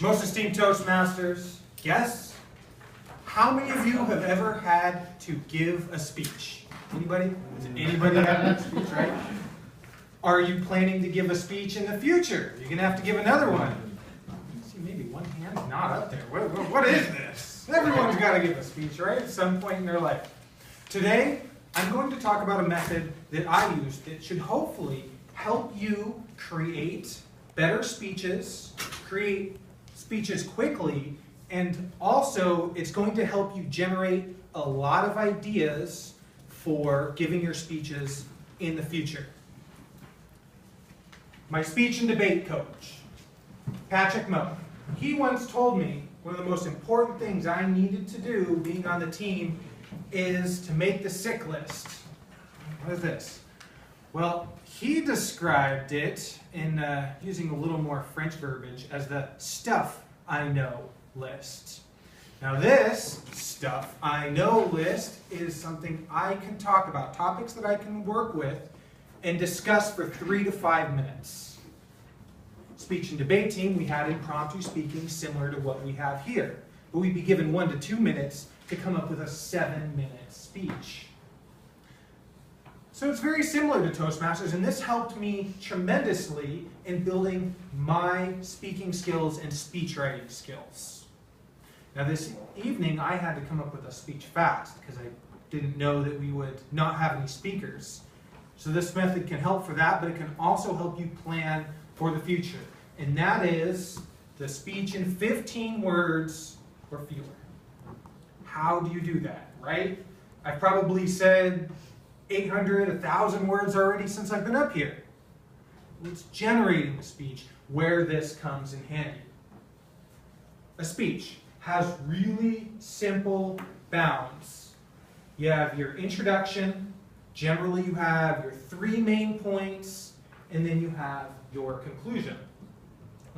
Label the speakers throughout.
Speaker 1: Most esteemed Toastmasters, guess how many of you have ever had to give a speech? Anybody? Has anybody had a speech, right? Are you planning to give a speech in the future? You're going to have to give another one. See, maybe one hand's not up there. What is this? Everyone's got to give a speech, right? At some point in their life. Today, I'm going to talk about a method that I use that should hopefully help you create better speeches, create speeches quickly, and also it's going to help you generate a lot of ideas for giving your speeches in the future. My speech and debate coach, Patrick Moe, he once told me one of the most important things I needed to do being on the team is to make the sick list. What is this? Well, he described it in using a little more French verbiage as the stuff I know list. Now this stuff I know list is something I can talk about, topics that I can work with and discuss for 3 to 5 minutes. Speech and debate team, we had impromptu speaking similar to what we have here, but we'd be given 1 to 2 minutes to come up with a 7-minute speech. So it's very similar to Toastmasters, and this helped me tremendously in building my speaking skills and speech writing skills. Now this evening I had to come up with a speech fast because I didn't know that we would not have any speakers. So this method can help for that, but it can also help you plan for the future. And that is the speech in 15 words or fewer. How do you do that, right? I've probably said 800, 1,000 words already since I've been up here. It's generating the speech where this comes in handy. A speech has really simple bounds. You have your introduction, generally you have your 3 main points, and then you have your conclusion.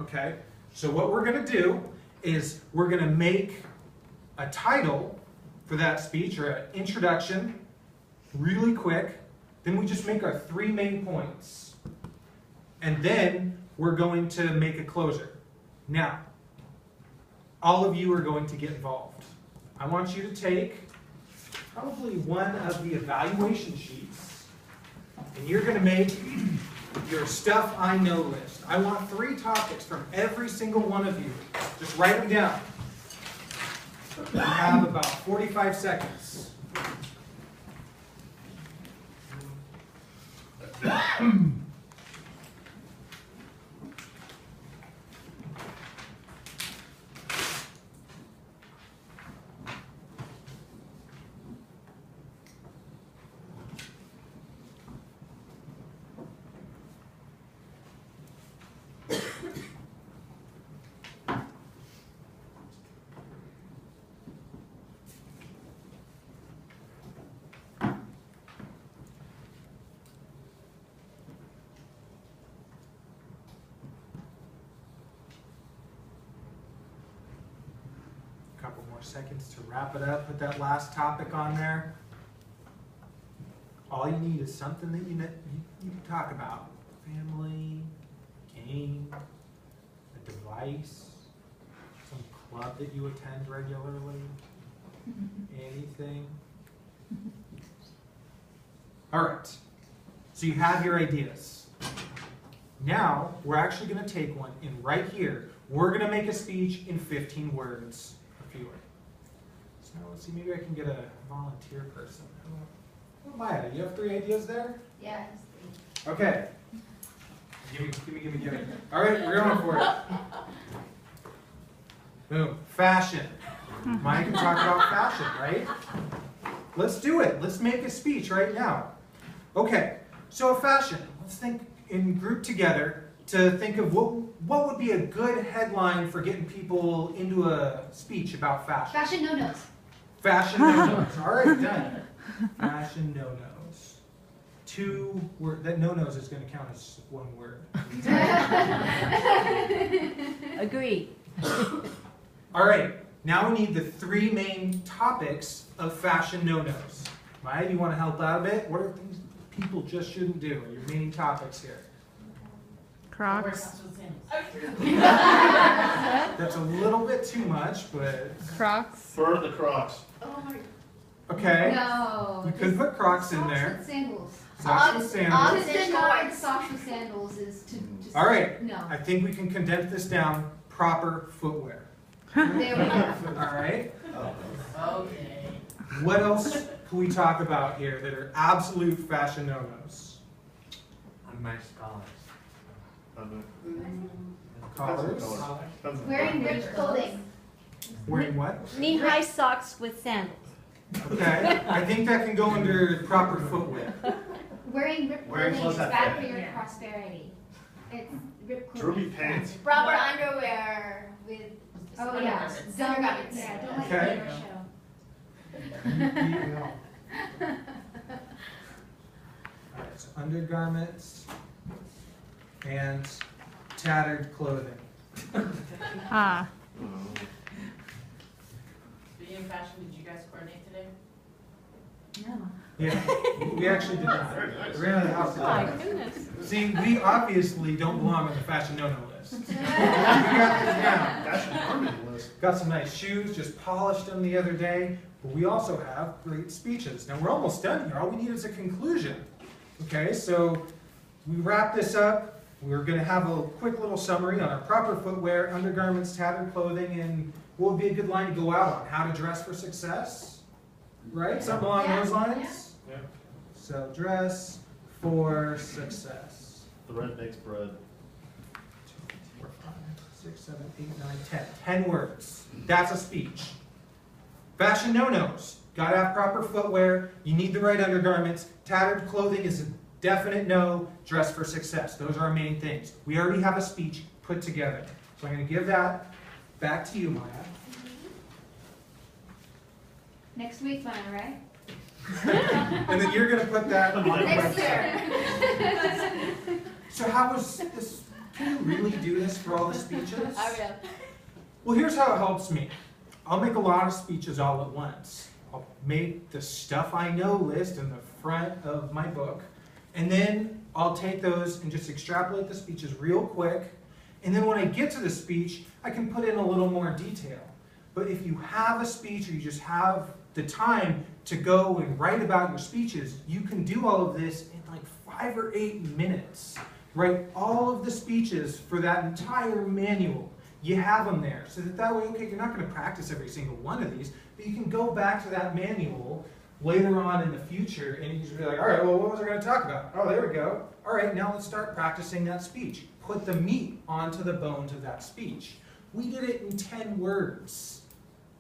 Speaker 1: Okay, so what we're going to do is we're going to make a title for that speech or an introduction really quick, then we just make our 3 main points, and then we're going to make a closer. Now, all of you are going to get involved. I want you to take probably one of the evaluation sheets, and you're going to make your stuff I know list. I want 3 topics from every single one of you. Just write them down. You have about 45 seconds. Couple more seconds to wrap it up. Put that last topic on there. All you need is something that you can talk about. Family, game, a device, some club that you attend regularly, anything. All right, so you have your ideas. Now, we're actually going to take one, and right here, we're going to make a speech in 15 words. Fewer. So now let's see, maybe I can get a volunteer person. Oh, Maya, you have 3 ideas there?
Speaker 2: Yes.
Speaker 1: Okay. Give me. All right, we're going for it. Boom. Fashion. Maya can talk about fashion, right? Let's do it. Let's make a speech right now. Okay, so fashion. Let's think in group together to think of what would be a good headline for getting people into a speech about fashion.
Speaker 2: Fashion no-nos.
Speaker 1: Fashion no-nos. All right, done. Fashion no-nos. 2 words. That no-nos is going to count as 1 word.
Speaker 3: Agree.
Speaker 1: All right, now we need the 3 main topics of fashion no-nos. Maya, do you want to help out a bit? What are things people just shouldn't do? Your main topics here.
Speaker 2: Crocs.
Speaker 1: That's a little bit too much, but
Speaker 2: Crocs.
Speaker 4: For the Crocs.
Speaker 5: Oh my.
Speaker 1: okay.
Speaker 5: No.
Speaker 1: You could put Crocs in
Speaker 5: Socks
Speaker 1: there.
Speaker 5: with sandals.
Speaker 1: Socks with sandals.
Speaker 5: Opposite of socks with sandals is to just.
Speaker 1: All right.
Speaker 5: No.
Speaker 1: I think we can condense this down. Proper footwear.
Speaker 5: There we go.
Speaker 1: All right.
Speaker 6: Okay.
Speaker 1: What else can we talk about here that are absolute fashion no-nos?
Speaker 6: Unmatched collars.
Speaker 1: Collars.
Speaker 5: Wearing ripped clothing.
Speaker 1: Wearing what?
Speaker 3: Knee-high socks with sandals.
Speaker 1: Okay. I think that can go under proper footwear.
Speaker 5: Wearing ripped
Speaker 4: Wearing
Speaker 5: clothing is
Speaker 4: clothes that
Speaker 5: bad
Speaker 4: fit.
Speaker 5: for your
Speaker 3: Yeah.
Speaker 5: prosperity. It's ripped
Speaker 4: Droopy
Speaker 5: clothing.
Speaker 4: pants.
Speaker 7: Proper underwear with.
Speaker 5: Oh yeah. Don't,
Speaker 7: Undergarments.
Speaker 5: yeah, don't let
Speaker 1: Okay.
Speaker 5: your show.
Speaker 1: Alright, so undergarments and tattered clothing.
Speaker 2: Ah.
Speaker 6: Being in fashion, did you guys coordinate today?
Speaker 5: No.
Speaker 1: Yeah, we actually did not. We ran out of the house
Speaker 3: My
Speaker 1: today.
Speaker 3: goodness.
Speaker 1: See, we obviously don't belong on the fashion no-no list. We got this down.
Speaker 4: Fashion harmony list.
Speaker 1: Got some nice shoes, just polished them the other day, but we also have great speeches. Now, we're almost done here. All we need is a conclusion. Okay, so we wrap this up. We're going to have a quick little summary on our proper footwear, undergarments, tattered clothing, and what would be a good line to go out on? How to dress for success, right? Something along
Speaker 5: Yeah,
Speaker 1: those lines?
Speaker 4: Yeah.
Speaker 1: So, dress for success.
Speaker 4: The red makes bread.
Speaker 1: 2, 3, 4, 5, 6, 7, 8, 9, 10. 10 words. That's a speech. Fashion no-nos. Gotta have proper footwear. You need the right undergarments. Tattered clothing is a definite no. Dress for success. Those are our main things. We already have a speech put together. So I'm going to give that back to you, Maya.
Speaker 5: Next week, Maya, right?
Speaker 1: And then you're going to put that on the
Speaker 5: Next
Speaker 1: website.
Speaker 5: year.
Speaker 1: So how was this? Can you really do this for all the speeches?
Speaker 7: I will.
Speaker 1: Well, here's how it helps me. I'll make a lot of speeches all at once. I'll make the stuff I know list in the front of my book, and then I'll take those and just extrapolate the speeches real quick, and then when I get to the speech, I can put in a little more detail. But if you have a speech or you just have the time to go and write about your speeches, you can do all of this in like 5 or 8 minutes. Write all of the speeches for that entire manual. You have them there, so that way, okay, you're not going to practice every single one of these, but you can go back to that manual later on in the future, and you just be like, all right, well, what was I going to talk about? Oh, there we go. All right, now let's start practicing that speech. Put the meat onto the bones of that speech. We did it in 10 words,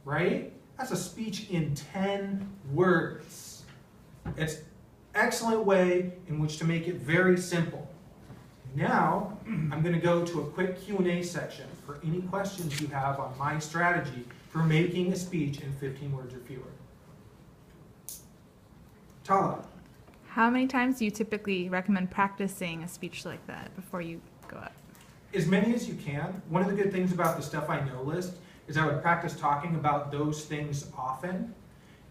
Speaker 1: right? That's a speech in 10 words. It's an excellent way in which to make it very simple. Now, I'm going to go to a quick Q&A section for any questions you have on my strategy for making a speech in 15 words or fewer. Tala.
Speaker 2: How many times do you typically recommend practicing a speech like that before you go up?
Speaker 1: As many as you can. One of the good things about the Stuff I Know list is I would practice talking about those things often,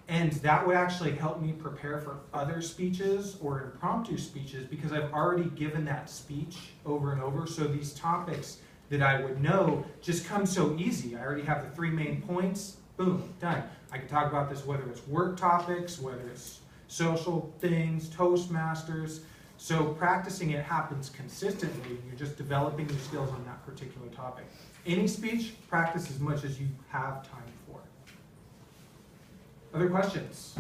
Speaker 1: and that would actually help me prepare for other speeches or impromptu speeches because I've already given that speech over and over, so these topics that I would know just come so easy. I already have the 3 main points, boom, done. I can talk about this whether it's work topics, whether it's social things, Toastmasters. So practicing it happens consistently, and you're just developing your skills on that particular topic. Any speech, practice as much as you have time for. Other questions?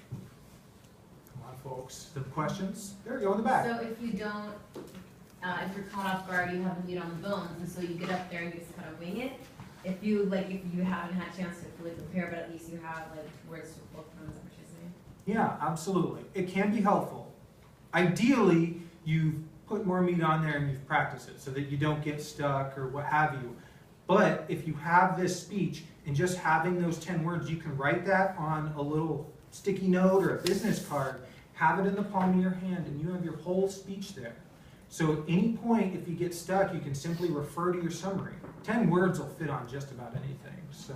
Speaker 1: Come on, folks. The questions? There we go in the back.
Speaker 7: So if you don't, if you're caught off guard, you have the meat on the bones, and so you get up there and you just kind of wing it. If you haven't had a chance to fully prepare, but at least you have like words to pull from, is that what you're saying?
Speaker 1: Yeah, absolutely. It can be helpful. Ideally, you've put more meat on there and you've practiced it so that you don't get stuck or what have you. But if you have this speech and just having those 10 words, you can write that on a little sticky note or a business card, have it in the palm of your hand, and you have your whole speech there. So at any point, if you get stuck, you can simply refer to your summary. 10 words will fit on just about anything. So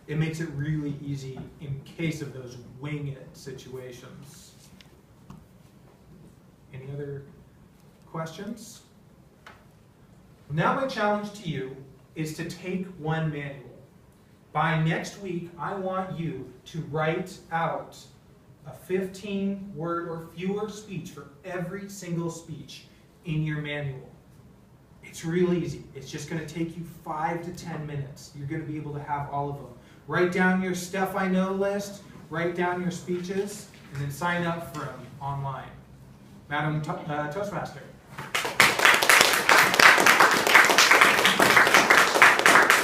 Speaker 1: it makes it really easy in case of those wing it situations. Any other questions? Now my challenge to you is to take one manual. By next week, I want you to write out a 15-word or fewer speech for every single speech in your manual. It's real easy. It's just going to take you 5 to 10 minutes. You're going to be able to have all of them. Write down your stuff I know list, write down your speeches, and then sign up for them online. Madam Toastmaster.